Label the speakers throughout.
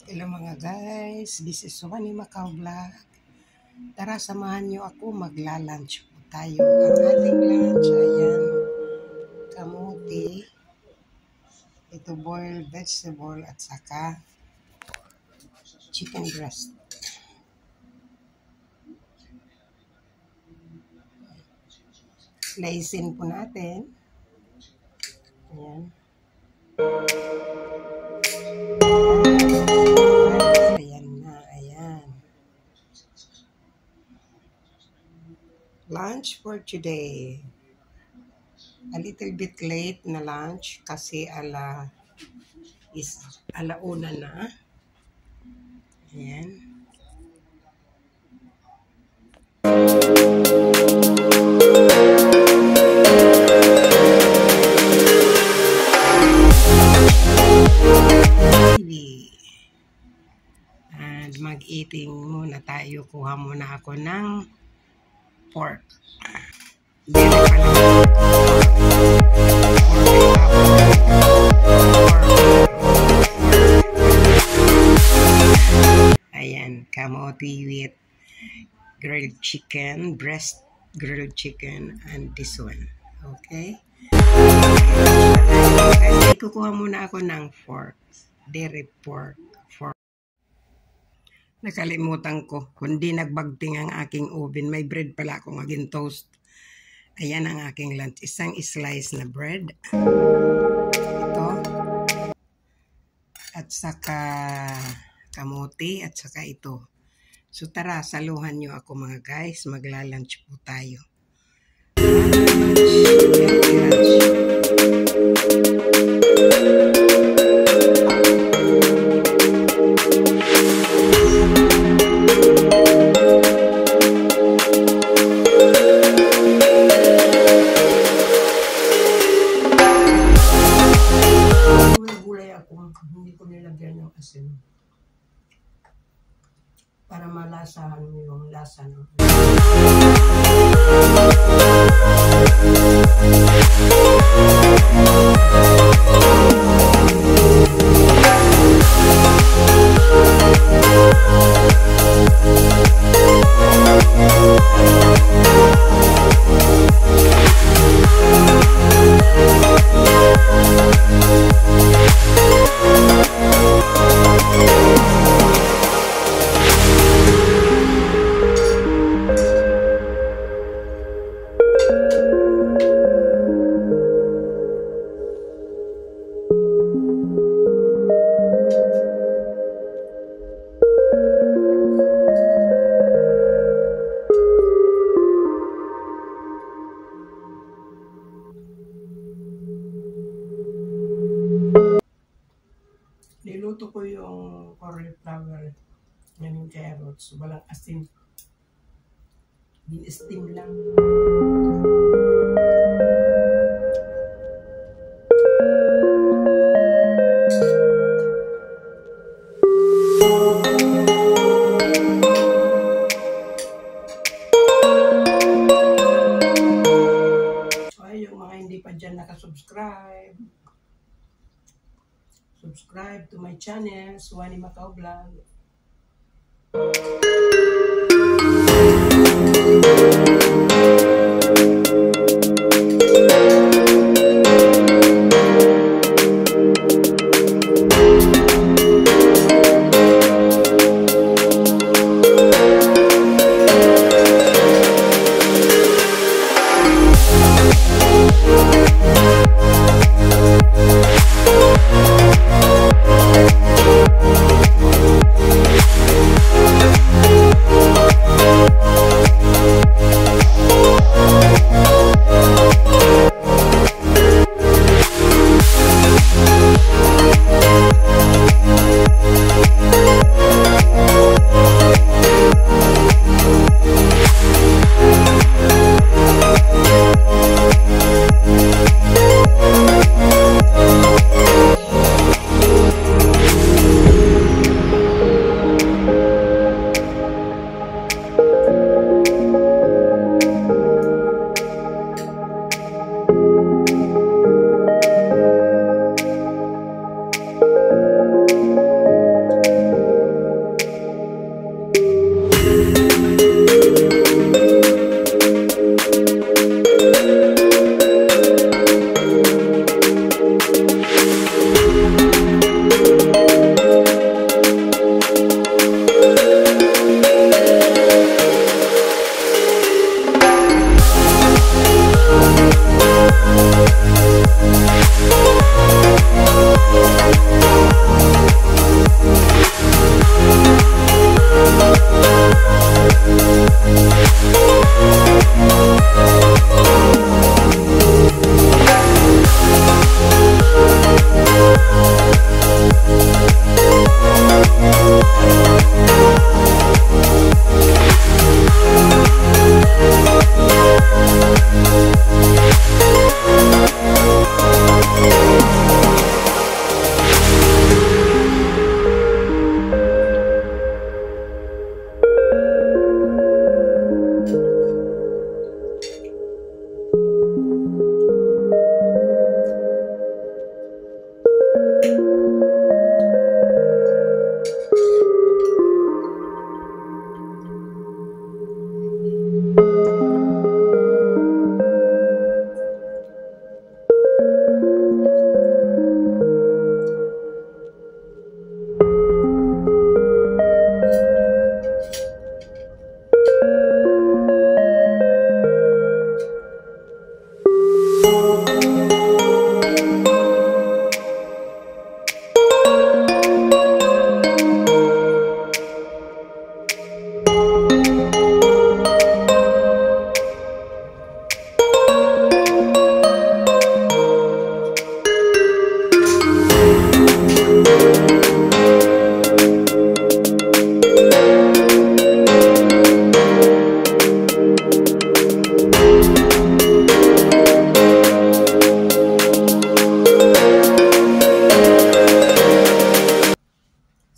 Speaker 1: Hello mga guys, this is Wani Macau Vlog. Tara, samahan niyo ako, magla-lunch po tayo. Ang ating lunch, ayan, kamuti, ito boiled vegetable at saka chicken breast. Slicein po natin. Ayan. Lunch for today. A little bit late na lunch kasi alauna na. Ayan. And mag-eating muna tayo. Kuha muna ako ng pork. Ayan, kamote with grilled chicken, breast grilled chicken, and this one. Okay? Okay, kukuha muna ako ng pork. Dairy pork. Nakalimutan ko, kundi nagbagting ang aking oven. May bread pala akong aging toast. Ayan ang aking lunch. Isang slice na bread. Ito. At saka kamote at saka ito. So tara, saluhan nyo ako mga guys. Magla-lunch po tayo. Hindi ko nilagyan ng asin para malasahan mo yung lasa ng niluto ko yung cauliflower, yung carrots, walang asin. Din-steam lang. So ay, yung mga hindi pa dyan nakasubscribe, subscribe to my channel, Wani Macau Vlog.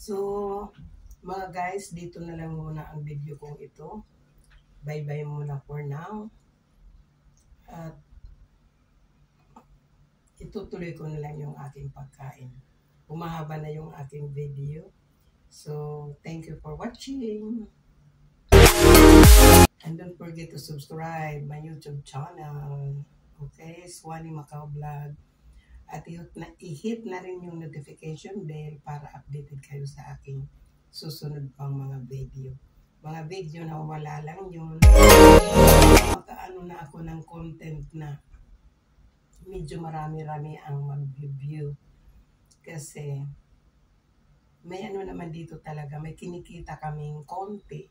Speaker 1: So, mga guys, dito na lang muna ang video kong ito. Bye-bye muna for now. At itutuloy ko na lang yung aking pagkain. Umahaba na yung aking video. So, thank you for watching. And don't forget to subscribe my YouTube channel. Okay, Swanee Macau Vlog. At i-hit na rin yung notification bell para updated kayo sa aking susunod pang mga video. Mga video na wala lang yun. Makaano na ako ng content na medyo marami-rami ang mag-view. Kasi may ano naman dito talaga, may kinikita kaming konti.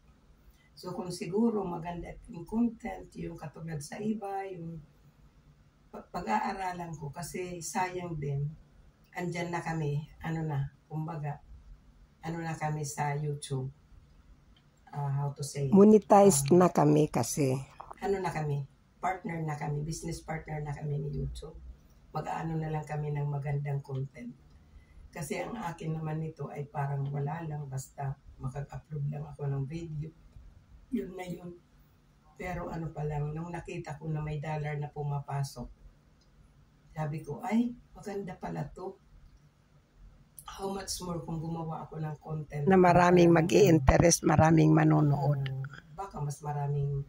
Speaker 1: So kung siguro maganda yung content, yung katulad sa iba, yung pag-aaralan ko kasi sayang din, andyan na kami, kumbaga, na kami sa YouTube. How to say?
Speaker 2: Monetized na kami kasi.
Speaker 1: Na kami, partner na kami, business partner na kami ni YouTube. Mag-aano na lang kami ng magandang content. Kasi ang akin naman nito ay parang wala lang, basta makag-upload lang ako ng video. Yun na yun. Pero ano pa lang, nung nakita ko na may dollar na pumapasok, sabi ko, ay, maganda pala to. How much more kung gumawa ako ng content
Speaker 2: Na maraming mag-i-interest, maraming manonood.
Speaker 1: Baka mas maraming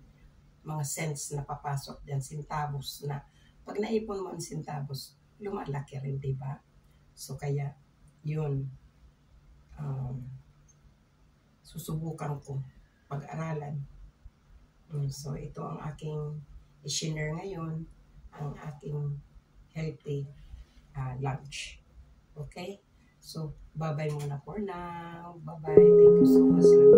Speaker 1: mga cents na papasok dyan, centavos na. Pag naipon mo ang centavos, lumalaki rin, diba? So kaya, yun. Susubukan ko pag-aralan. So ito ang aking i-share ngayon, ang aking healthy lunch. Okay? So, bye-bye muna for now. Bye-bye. Thank you so much.